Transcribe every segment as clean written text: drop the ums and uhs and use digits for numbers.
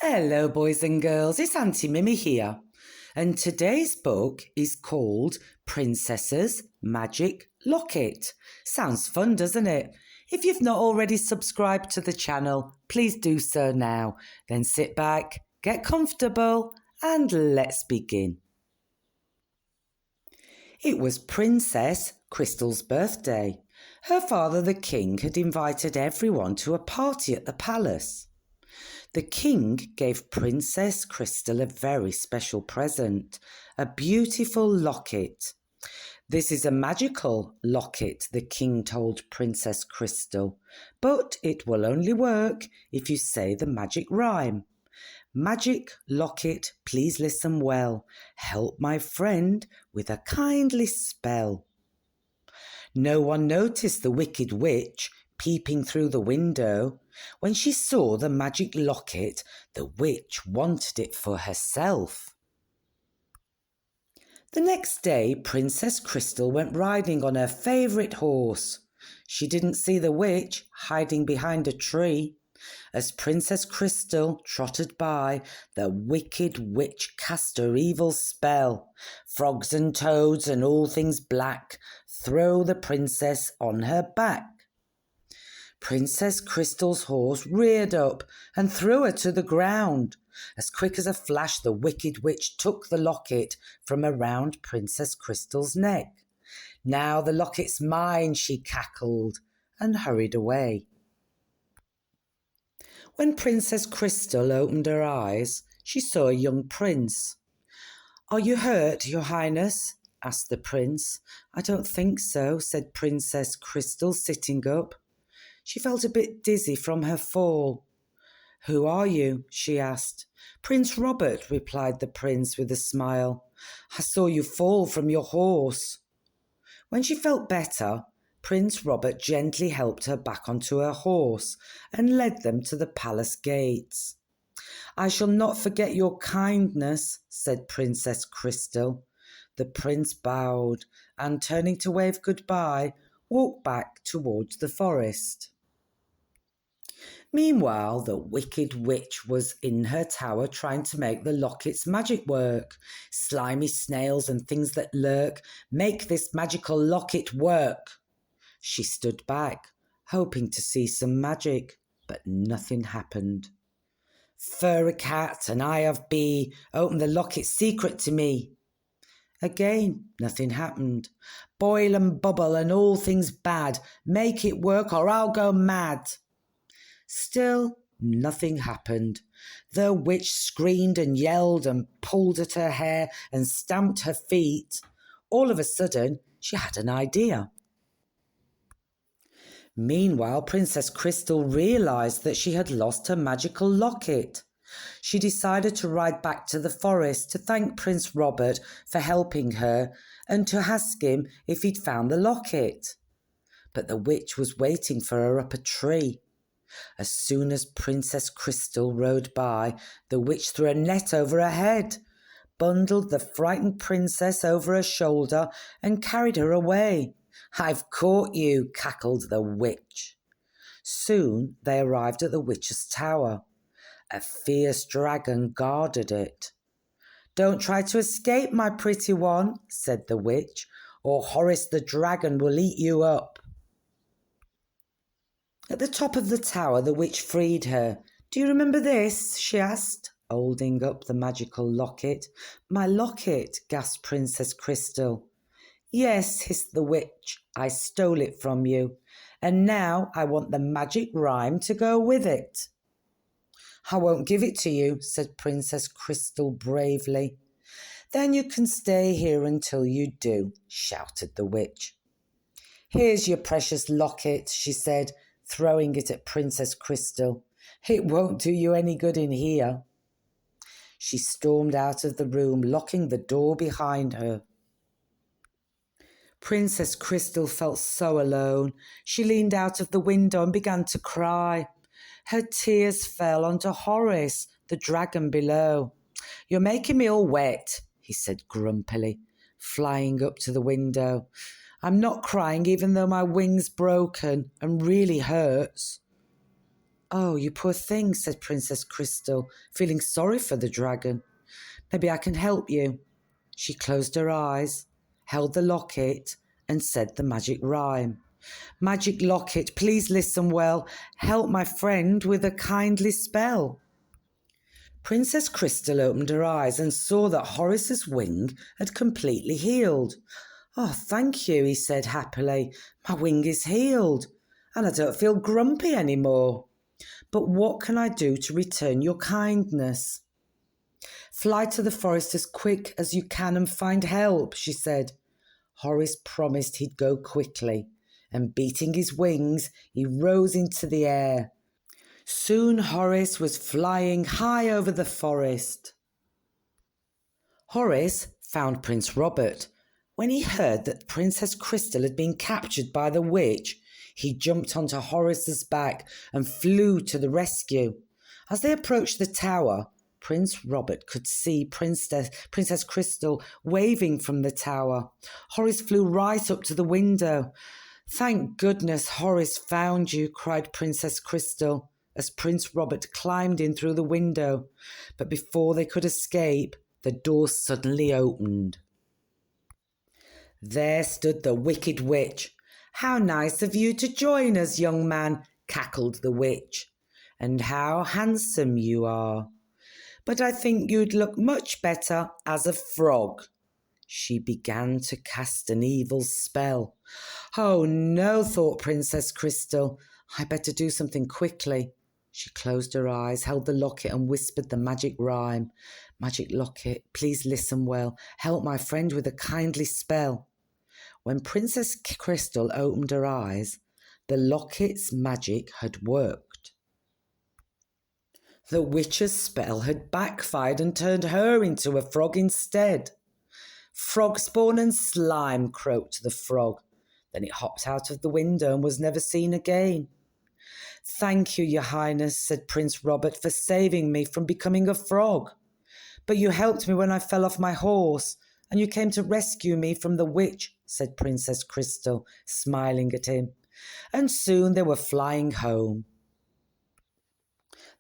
Hello, boys and girls, it's Aunty Mimmi here, and today's book is called Princess's Magic Locket. Sounds fun, doesn't it? If you've not already subscribed to the channel, please do so now. Then sit back, get comfortable, and let's begin. It was Princess Crystal's birthday. Her father, the king, had invited everyone to a party at the palace. The king gave Princess Crystal a very special present, a beautiful locket. This is a magical locket, the king told Princess Crystal, but it will only work if you say the magic rhyme. Magic locket, please listen well. Help my friend with a kindly spell. No one noticed the wicked witch peeping through the window. When she saw the magic locket, the witch wanted it for herself. The next day, Princess Crystal went riding on her favourite horse. She didn't see the witch hiding behind a tree. As Princess Crystal trotted by, the wicked witch cast her evil spell. Frogs and toads and all things black throw the princess on her back. Princess Crystal's horse reared up and threw her to the ground. As quick as a flash, the wicked witch took the locket from around Princess Crystal's neck. Now the locket's mine, she cackled, and hurried away. When Princess Crystal opened her eyes, she saw a young prince. "Are you hurt, your highness?" asked the prince. "I don't think so," said Princess Crystal, sitting up. She felt a bit dizzy from her fall. "Who are you?" she asked. "Prince Robert," replied the prince with a smile. "I saw you fall from your horse." When she felt better, Prince Robert gently helped her back onto her horse and led them to the palace gates. "I shall not forget your kindness," said Princess Crystal. The prince bowed and, turning to wave goodbye, walked back towards the forest. Meanwhile, the wicked witch was in her tower trying to make the locket's magic work. "Slimy snails and things that lurk, make this magical locket work." She stood back, hoping to see some magic, but nothing happened. "Furry cat and eye of bee, open the locket's secret to me." Again, nothing happened. "Boil and bubble and all things bad, make it work or I'll go mad." Still, nothing happened. The witch screamed and yelled and pulled at her hair and stamped her feet. All of a sudden, she had an idea. Meanwhile, Princess Crystal realized that she had lost her magical locket. She decided to ride back to the forest to thank Prince Robert for helping her and to ask him if he'd found the locket. But the witch was waiting for her up a tree. As soon as Princess Crystal rode by, the witch threw a net over her head, bundled the frightened princess over her shoulder and carried her away. "I've caught you," cackled the witch. Soon they arrived at the witch's tower. A fierce dragon guarded it. "Don't try to escape, my pretty one," said the witch, "or Horace the dragon will eat you up." At the top of the tower, the witch freed her. "Do you remember this?" she asked, holding up the magical locket. "My locket," gasped Princess Crystal. "Yes," hissed the witch, "I stole it from you, and now I want the magic rhyme to go with it." "I won't give it to you," said Princess Crystal bravely. "Then you can stay here until you do," shouted the witch. "Here's your precious locket," she said, throwing it at Princess Crystal. "It won't do you any good in here." She stormed out of the room, locking the door behind her. Princess Crystal felt so alone. She leaned out of the window and began to cry. Her tears fell onto Horace, the dragon below. "You're making me all wet," he said grumpily, flying up to the window. "I'm not crying even though my wing's broken and really hurts." "Oh, you poor thing," said Princess Crystal, feeling sorry for the dragon. "Maybe I can help you." She closed her eyes, held the locket, and said the magic rhyme. "Magic locket, please listen well. Help my friend with a kindly spell." Princess Crystal opened her eyes and saw that Horace's wing had completely healed. "Oh, thank you," he said happily. "My wing is healed, and I don't feel grumpy anymore. But what can I do to return your kindness?" "Fly to the forest as quick as you can and find help," she said. Horace promised he'd go quickly, and beating his wings, he rose into the air. Soon Horace was flying high over the forest. Horace found Prince Robert. When he heard that Princess Crystal had been captured by the witch, he jumped onto Horace's back and flew to the rescue. As they approached the tower, Prince Robert could see Princess Crystal waving from the tower. Horace flew right up to the window. "Thank goodness Horace found you," cried Princess Crystal, as Prince Robert climbed in through the window. But before they could escape, the door suddenly opened. There stood the wicked witch. "How nice of you to join us, young man," cackled the witch. "And how handsome you are. But I think you'd look much better as a frog." She began to cast an evil spell. "Oh no," thought Princess Crystal. "I better do something quickly." She closed her eyes, held the locket and whispered the magic rhyme. "Magic locket, please listen well. Help my friend with a kindly spell." When Princess Crystal opened her eyes, the locket's magic had worked. The witch's spell had backfired and turned her into a frog instead. "Frog spawn and slime," croaked the frog. Then it hopped out of the window and was never seen again. "Thank you, Your Highness," said Prince Robert, "for saving me from becoming a frog. But you helped me when I fell off my horse, and you came to rescue me from the witch," said Princess Crystal, smiling at him. And soon they were flying home.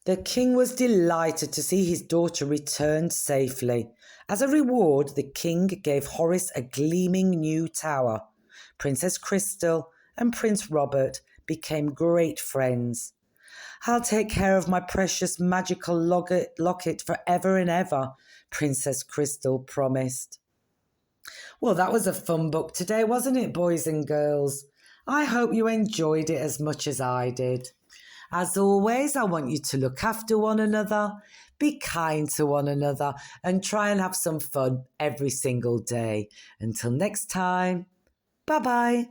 The king was delighted to see his daughter returned safely. As a reward, the king gave Horace a gleaming new tower. Princess Crystal and Prince Robert became great friends. "I'll take care of my precious magical locket forever and ever," Princess Crystal promised. Well, that was a fun book today, wasn't it, boys and girls? I hope you enjoyed it as much as I did. As always, I want you to look after one another, be kind to one another, and try and have some fun every single day. Until next time, bye-bye.